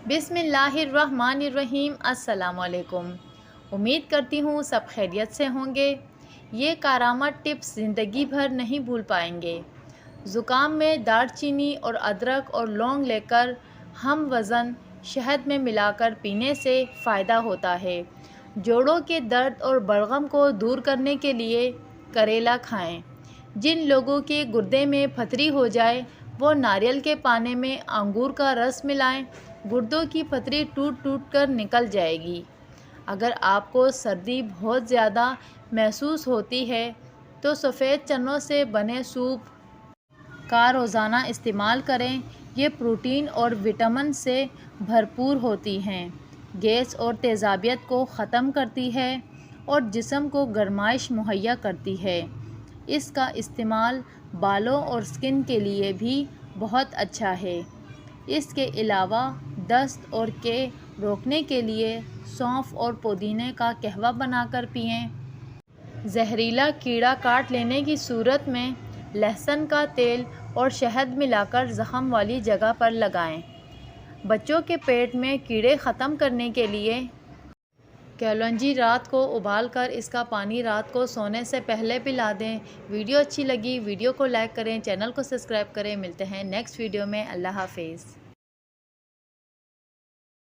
बिस्मिल्लाहिर्रहमानिर्रहीम। अस्सलामुअलैकुम। उम्मीद करती हूँ सब खैरियत से होंगे। ये कारामत टिप्स ज़िंदगी भर नहीं भूल पाएंगे। ज़ुकाम में दालचीनी और अदरक और लौंग लेकर हम वज़न शहद में मिलाकर पीने से फ़ायदा होता है। जोड़ों के दर्द और बलगम को दूर करने के लिए करेला खाएं। जिन लोगों के गुर्दे में पथरी हो जाए वो नारियल के पानी में अंगूर का रस मिलाएं। गुर्दों की पथरी टूट टूट कर निकल जाएगी। अगर आपको सर्दी बहुत ज़्यादा महसूस होती है तो सफ़ेद चनों से बने सूप का रोज़ाना इस्तेमाल करें। ये प्रोटीन और विटामिन से भरपूर होती हैं। गैस और तेज़ाबियत को ख़त्म करती है और जिस्म को गर्माइश मुहैया करती है। इसका इस्तेमाल बालों और स्किन के लिए भी बहुत अच्छा है। इसके अलावा दस्त और के रोकने के लिए सौंफ और पुदीने का कहवा बनाकर पिएं। जहरीला कीड़ा काट लेने की सूरत में लहसुन का तेल और शहद मिलाकर ज़ख़म वाली जगह पर लगाएं। बच्चों के पेट में कीड़े ख़त्म करने के लिए कलौंजी रात को उबालकर इसका पानी रात को सोने से पहले पिला दें। वीडियो अच्छी लगी वीडियो को लाइक करें, चैनल को सब्सक्राइब करें। मिलते हैं नेक्स्ट वीडियो में। अल्लाह हाफिज़।